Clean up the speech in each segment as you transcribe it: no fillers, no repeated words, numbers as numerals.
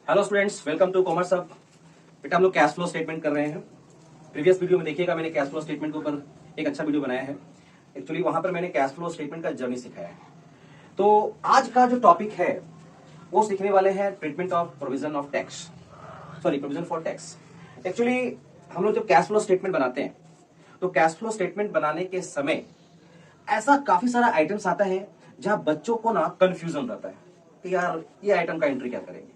Hello students, welcome to commerce hub. बेटा हम लोग कैश फ्लो स्टेटमेंट कर रहे हैं। प्रीवियस वीडियो में देखिएगा, मैंने कैश फ्लो स्टेटमेंट के ऊपर एक अच्छा वीडियो बनाया है। एक्चुअली वहां पर मैंने कैश फ्लो स्टेटमेंट का जर्नी सिखाया है। तो आज का जो टॉपिक है वो सीखने वाले हैं treatment of provision of tax, sorry provision for tax. Actually हम लोग जब कैश फ्लो स्टेटमेंट बनाते हैं तो कैश फ्लो स्टेटमेंट बनाने के समय ऐसा काफी सारा आइटम्स आता है जहां बच्चों को ना कंफ्यूजन रहता है कि यार ये आइटम का एंट्री क्या करेंगे।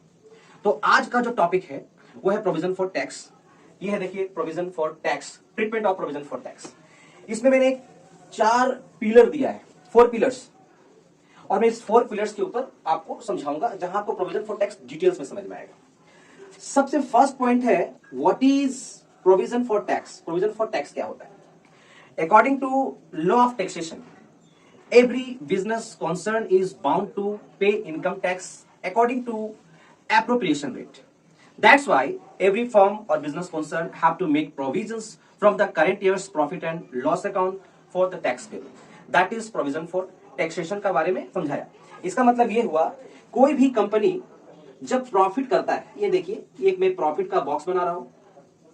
तो आज का जो टॉपिक है वो है प्रोविजन फॉर टैक्स। ये है देखिए provision for tax, treatment of provision for tax. इसमें मैंने एक 4 पिलर दिया है, 4 पिलर्स, और मैं इस 4 पिलर्स के ऊपर आपको समझाऊंगा जहां आपको प्रोविजन फॉर टैक्स डिटेल्स में समझ में आएगा। सबसे फर्स्ट पॉइंट है what is provision for tax. Provision for tax क्या होता है? According to law of taxation, every business concern is bound to pay income tax according to appropriation rate. That's why every firm or business concern have to make provisions from the current year's profit and loss account for the tax bill. That is provision for taxation का बारे में समझाया। इसका मतलब ये हुआ, कोई भी कंपनी जब प्रॉफिट करता है, ये देखिए ये मैं प्रॉफिट का बॉक्स बना रहा हूं,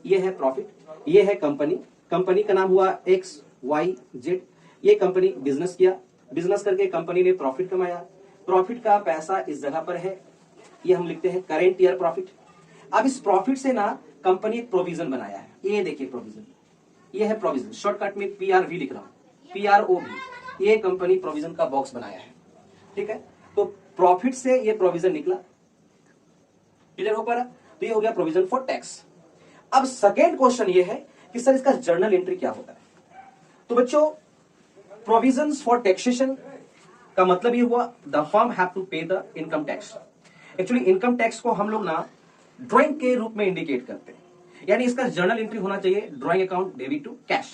ये है प्रॉफिट, ये है कंपनी, कंपनी का नाम हुआ एक्स वाई जेड। ये कंपनी बिजनेस किया, बिजनेस करके कंपनी ने प्रॉफिट कमाया, प्रॉफिट का पैसा इस जगह पर है, ये हम लिखते हैं करेंट ईयर प्रॉफिट। अब इस प्रॉफिट से ना कंपनी एक प्रोविजन बनाया है, ये देखिए प्रोविजन, ये है प्रोविजन, शॉर्टकट में PRV लिख रहा हूं, PROV। ये कंपनी प्रोविजन का बॉक्स बनाया है, ठीक है। तो प्रॉफिट से ये प्रोविजन निकला, क्लियर हो पा रहा? तो ये हो गया प्रोविजन फॉर टैक्स। अब सेकेंड क्वेश्चन ये है कि सर इसका जर्नल एंट्री क्या होता है? तो बच्चों प्रोविजंस फॉर टैक्सेशन का मतलब ये हुआ द फर्म हैव टू पे the income tax. Actually income tax को हम लोग ना ड्राइंग के रूप में इंडिकेट करते हैं, यानी इसका जर्नल एंट्री होना चाहिए drawing account debit to cash.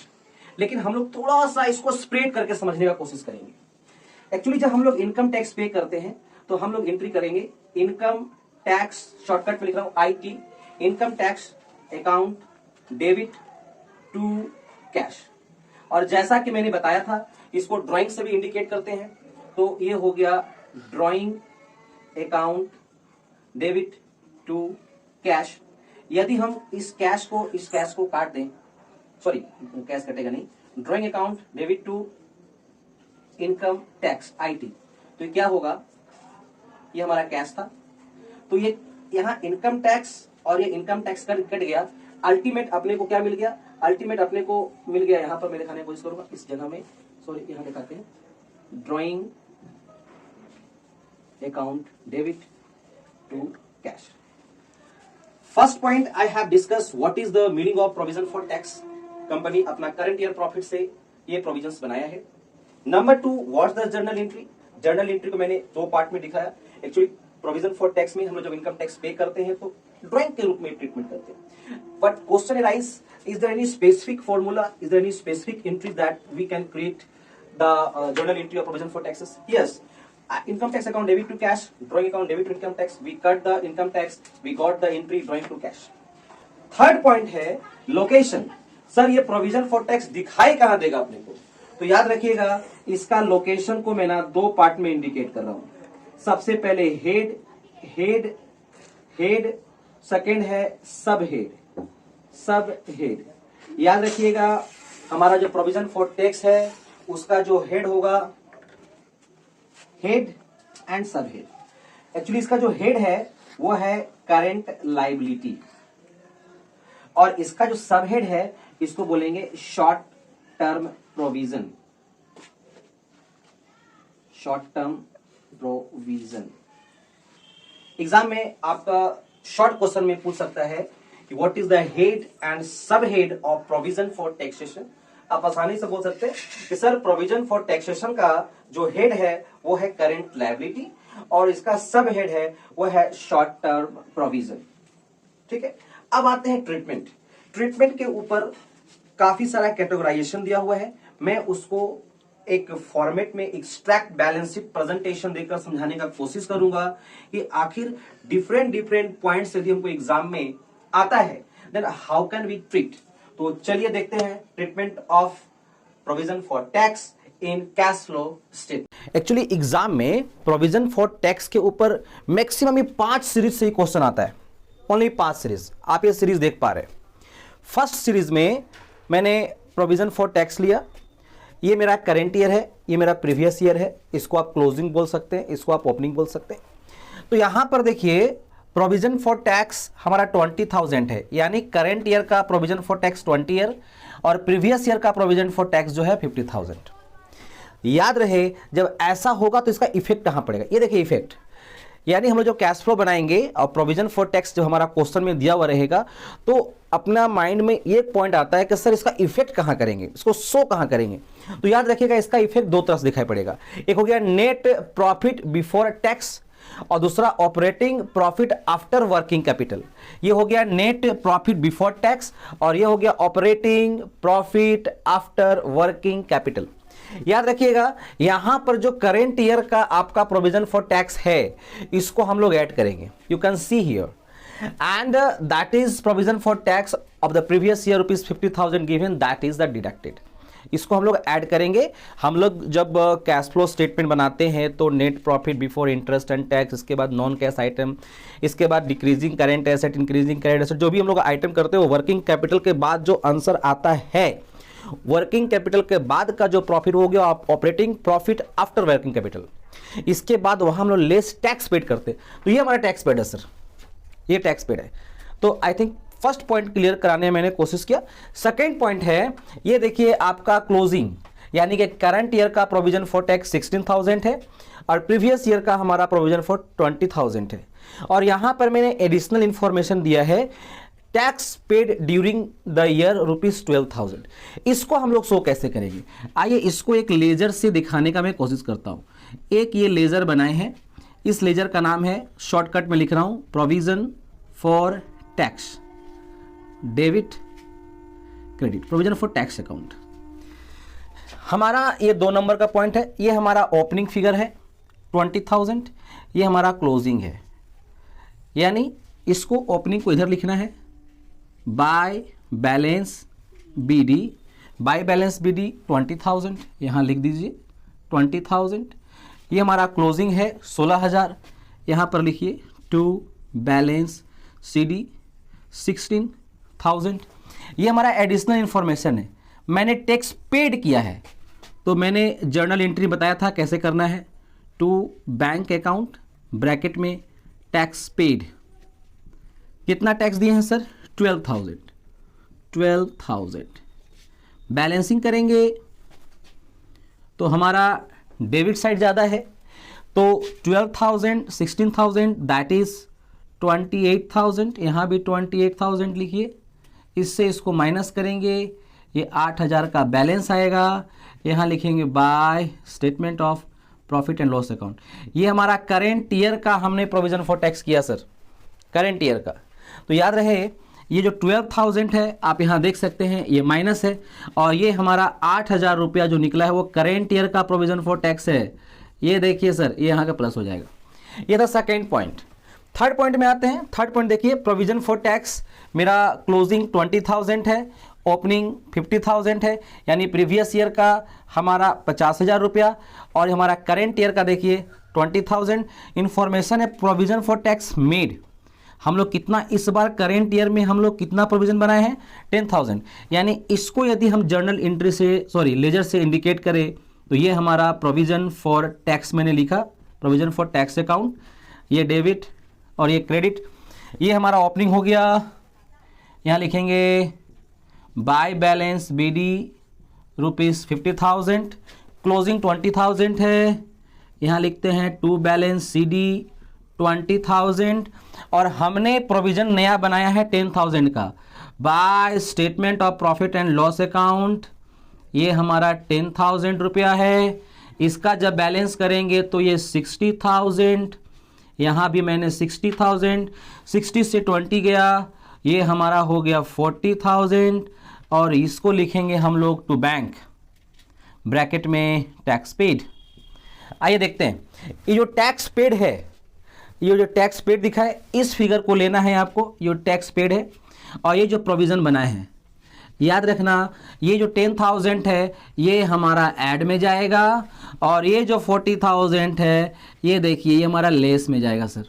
लेकिन हम लोग थोड़ा सा इसको स्प्रेड करके समझने का कोशिश करेंगे। एक्चुअली जब हम लोग इनकम टैक्स पे करते हैं तो हम लोग एंट्री करेंगे इनकम टैक्स, शॉर्टकट में लिख रहा हूं IT, income tax account debit to cash. और जैसा कि मैंने बताया था इसको ड्राइंग से भी इंडिकेट करते हैं, तो ये हो गया drawing account debit to cash. यदि हम इस कैश को काट दें, सॉरी कैश कटेगा नहीं, drawing account debit to income tax IT, तो ये क्या होगा? ये हमारा कैश था, तो ये यहां इनकम टैक्स और ये इनकम टैक्स कट गया। अल्टीमेट अपने को क्या मिल गया? अल्टीमेट अपने को मिल गया, यहां पर मैं दिखाने की कोशिश करूंगा इस जगह में, सॉरी यहां दिखाते हैं, drawing account debit to cash. First point I have discuss what is the meaning of provision for tax. Company अपना करंट ईयर प्रॉफिट से ये प्रोविजंस बनाया है। Number 2, what's the journal entry. Journal entry को मैंने 2 पार्ट में दिखाया। Actually provision for tax में हम लोग जब इनकम टैक्स पे करते हैं तो ड्राइंग के रूप में ट्रीटमेंट करते हैं। But question arise, is there any specific formula, is there any specific entry that we can create the journal entry of provision for taxes? Yes, income tax account debit to cash, drawing account debit to income tax, we cut the income tax, we got the entry drawing to cash. Third point है location. Sir ये provision for tax दिखाई कहां देगा अपने को? तो याद रखिएगा इसका लोकेशन को मैं ना 2 पार्ट में इंडिकेट कर रहा हूं। सबसे पहले हेड, हेड, हेड, सेकेंड है सब हेड, सब हेड। याद रखिएगा हमारा जो प्रोविजन फॉर टैक्स है उसका जो हेड होगा हेड एंड सब हेड। एक्चुअली इसका जो हेड है वो है करेंट लायबिलिटी, और इसका जो सब हेड है इसको बोलेंगे short term provision, short term provision. Exam में आपका शॉर्ट क्वेश्चन में पूछ सकता है What is the head and subhead of provision for taxation? आप आसानी से बोल सकते हैं कि सर प्रोविजन फॉर टैक्सेशन का जो हेड है वो है करेंट लायबिलिटी और इसका सब हेड है वो है शॉर्ट टर्म प्रोविजन, ठीक है। अब आते हैं ट्रीटमेंट। ट्रीटमेंट के ऊपर काफी सारा कैटेगराइजेशन दिया हुआ है, मैं उसको एक फॉर्मेट में एक्सट्रैक्ट बैलेंस शीट प्रेजेंटेशन देकर समझाने का कोशिश करूंगा कि आखिर डिफरेंट पॉइंट्स यदि हमको एग्जाम में आता है then how can we treat. तो चलिए देखते हैं treatment of provision for tax in cash flow statement. Actually exam में प्रोविजन फॉर टैक्स के ऊपर मैक्सिमम ये 5 सीरीज से ही क्वेश्चन आता है, ओनली 5 सीरीज। आप ये सीरीज देख पा रहे हैं। फर्स्ट सीरीज में मैंने प्रोविजन फॉर टैक्स लिया, ये मेरा करेंट ईयर है, ये मेरा प्रीवियस ईयर है, इसको आप क्लोजिंग बोल सकते हैं, इसको आप ओपनिंग बोल सकते हैं। तो यहां पर देखिए प्रोविजन फॉर टैक्स हमारा 20,000 है, यानी करेंट ईयर का प्रोविजन फॉर टैक्स 20 ईयर और प्रीवियस ईयर का प्रोविजन फॉर टैक्स जो है 50,000। याद रहे जब ऐसा होगा तो इसका इफेक्ट कहां पड़ेगा, ये देखिए इफेक्ट, यानी हम लोग जो कैश फ्लो बनाएंगे और प्रोविजन फॉर टैक्स जो हमारा क्वेश्चन में दिया हुआ रहेगा, तो अपना माइंड में एक पॉइंट आता है कि सर इसका इफेक्ट कहां करेंगे, इसको शो कहां करेंगे। तो याद रखिएगा इसका इफेक्ट दो तरह से दिखाई पड़ेगा, एक हो गया नेट प्रॉफिट बिफोर टैक्स और दूसरा operating profit after working capital. ये हो गया नेट प्रॉफिट बिफोर टैक्स और ये हो गया operating profit after working capital. याद रखिएगा यहां पर जो करेंट ईयर का आपका प्रोविजन फॉर टैक्स है इसको हम लोग ऐड करेंगे, you can see here, and that is provision for tax of the previous year ₹50,000 given, that is the deducted. इसको हम लोग ऐड करेंगे। हम लोग जब कैश फ्लो स्टेटमेंट बनाते हैं तो net profit before interest and tax, इसके बाद नॉन कैश आइटम, इसके बाद decreasing current asset, increasing current asset, जो भी हम लोग आइटम करते हैं वो वर्किंग कैपिटल के बाद जो आंसर आता है, वर्किंग कैपिटल के बाद का जो प्रॉफिट हो गया operating profit after working capital, इसके बाद वहां हम लोग लेस टैक्स पेड करते। तो ये हमारा टैक्स पेड है सर, ये टैक्स पेड है। तो I think first point clear कराने में मैंने कोशिश किया। सेकेंड पॉइंट है, ये देखिए आपका क्लोजिंग, यानी कि करंट ईयर का प्रोविजन फॉर टैक्स 16,000 है और प्रीवियस ईयर का हमारा प्रोविजन फॉर 20,000 है। और यहां पर मैंने एडिशनल इंफॉर्मेशन दिया है, tax paid during the year ₹12,000। इसको हम लोग शो कैसे करेंगे, आइए इसको एक लेजर से दिखाने का मैं कोशिश करता हूं। एक ये लेजर बनाए हैं, इस लेजर का नाम है, शॉर्टकट में लिख रहा हूं, provision for tax, debit credit, provision for tax account. हमारा ये 2 नंबर का पॉइंट है, ये हमारा ओपनिंग फिगर है 20,000, ये हमारा क्लोजिंग है, यानी इसको ओपनिंग को इधर लिखना है, by balance BD, by balance BD 20,000 यहां लिख दीजिए 20,000। ये हमारा क्लोजिंग है 16,000, यहां पर लिखिए टू बैलेंस सीडी 16,000। ये हमारा एडिशनल इंफॉर्मेशन है, मैंने टैक्स पेड किया है तो मैंने जर्नल एंट्री बताया था कैसे करना है, टू बैंक अकाउंट ब्रैकेट में टैक्स पेड, कितना टैक्स दिए हैं सर 12,000। बैलेंसिंग करेंगे तो हमारा डेबिट साइड ज़्यादा है, तो 12,000 16,000 दैट इज 28,000, यहाँ भी 28,000 लिखिए, इससे इसको माइनस करेंगे, ये 8,000 का बैलेंस आएगा, यहाँ लिखेंगे by statement of profit and loss account. ये हमारा करेंट ईयर का हमने प्रोविजन फॉर टैक्स किया सर, करेंट ईयर का। तो याद रहे ये जो 12,000 है आप यहाँ देख सकते हैं ये माइनस है, और ये हमारा 8,000 रुपया जो निकला है वो करेंट ईयर का प्रोविजन फॉर टैक्स है, ये देखिए सर ये यहाँ का प्लस हो जाएगा। ये था सेकेंड पॉइंट। थर्ड पॉइंट में आते हैं। थर्ड पॉइंट देखिए, प्रोविजन फॉर टैक्स मेरा क्लोजिंग 20,000 है, ओपनिंग 50,000 है, यानी प्रीवियस ईयर का हमारा 50,000 रुपया और हमारा करेंट ईयर का देखिए 20,000। इंफॉर्मेशन है प्रोविजन फॉर टैक्स मेड, हम लोग कितना इस बार करेंट ईयर में हम लोग कितना प्रोविजन बनाए हैं 10,000, यानी इसको यदि हम जर्नल एंट्री से लेजर से इंडिकेट करें तो ये हमारा प्रोविजन फॉर टैक्स मैंने लिखा, प्रोविजन फॉर टैक्स अकाउंट, ये डेबिट और ये क्रेडिट। ये हमारा ओपनिंग हो गया, यहाँ लिखेंगे बाय बैलेंस बीडी ₹50,000, क्लोजिंग 20,000 है, यहाँ लिखते हैं टू बैलेंस सीडी 20,000 और हमने प्रोविजन नया बनाया है 10,000 का by statement of profit and loss account, ये हमारा 10,000 रुपया है। इसका जब बैलेंस करेंगे तो ये 60,000, यहाँ भी मैंने 60,000, 60 से 20 गया, ये हमारा हो गया 40,000 और इसको लिखेंगे हम लोग टू बैंक ब्रैकेट में टैक्स पेड। आइए देखते हैं, ये जो टैक्स पेड है, ये जो टैक्स पेड दिखा है इस फिगर को लेना है आपको, ये टैक्स पेड है और ये जो प्रोविजन बनाए हैं याद रखना ये जो 10,000 है ये हमारा ऐड में जाएगा और ये जो 40,000 है ये देखिए ये हमारा लेस में जाएगा सर।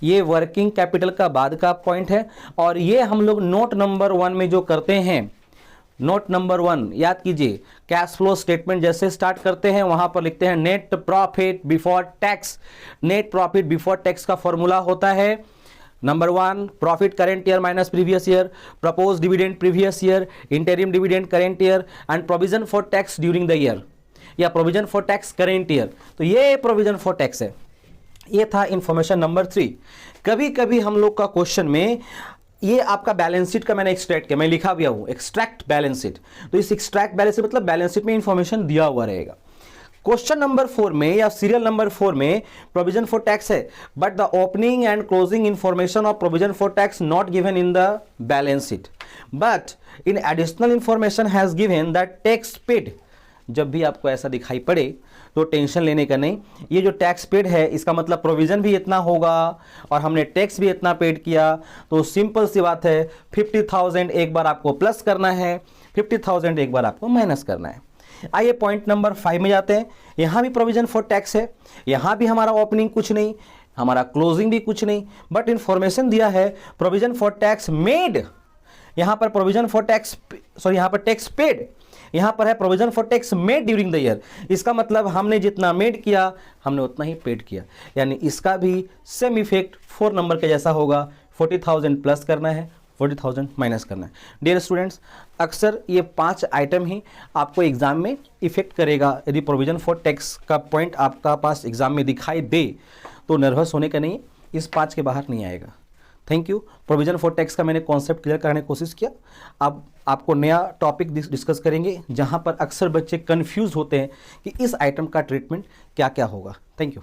ये वर्किंग कैपिटल का बाद का पॉइंट है और ये हम लोग नोट नंबर 1 में जो करते हैं, नोट नंबर 1 याद कीजिए, कैश फ्लो स्टेटमेंट जैसे स्टार्ट करते हैं वहां पर लिखते हैं net profit before tax. Net profit before tax का फॉर्मूला होता है number 1 profit current year minus previous year, propose dividend previous year, interim dividend current year and provision for tax during the year या provision for tax current year. तो ये provision for tax है। ये था information number 3। कभी कभी हम लोग का क्वेश्चन में ये आपका बैलेंस शीट का मैंने एक्सट्रैक्ट किया, मैं लिखा भी हूं एक्सट्रैक्ट बैलेंस शीट। तो इस एक्सट्रैक्ट बैलेंस शीट मतलब बैलेंस शीट में इंफॉर्मेशन दिया हुआ रहेगा। क्वेश्चन नंबर 4 में या सीरियल नंबर 4 में प्रोविजन फॉर टैक्स है but the opening and closing information of provision for tax not given in the balance sheet but in additional information has given that tax paid. जब भी आपको ऐसा दिखाई पड़े तो टेंशन लेने का नहीं, ये जो टैक्स पेड है इसका मतलब प्रोविजन भी इतना होगा और हमने टैक्स भी इतना पेड किया। तो सिंपल सी बात है 50,000 एक बार आपको प्लस करना है, 50,000 एक बार आपको माइनस करना है। आइए पॉइंट नंबर 5 में जाते हैं। यहां भी प्रोविजन फॉर टैक्स है, यहां भी हमारा ओपनिंग कुछ नहीं, हमारा क्लोजिंग भी कुछ नहीं, बट इंफॉर्मेशन दिया है प्रोविजन फॉर टैक्स मेड। यहां पर प्रोविजन फॉर टैक्स सॉरी यहां पर टैक्स पेड, यहां पर है provision for tax made during the year. इसका मतलब हमने जितना मेड किया हमने उतना ही पेड किया, यानी इसका भी सेम इफेक्ट 4 नंबर के जैसा होगा। 40,000 प्लस करना है, 40,000 माइनस करना है। डियर स्टूडेंट्स, अक्सर ये 5 आइटम ही आपको एग्जाम में इफेक्ट करेगा। यदि प्रोविजन फॉर टैक्स का पॉइंट आपका पास एग्जाम में दिखाई दे तो नर्वस होने का नहीं, इस 5 के बाहर नहीं आएगा। Thank you. Provision for tax का मैंने कॉन्सेप्ट क्लियर करने की कोशिश किया। अब आपको नया टॉपिक डिस्कस करेंगे जहां पर अक्सर बच्चे कंफ्यूज होते हैं कि इस आइटम का ट्रीटमेंट क्या क्या होगा। Thank you.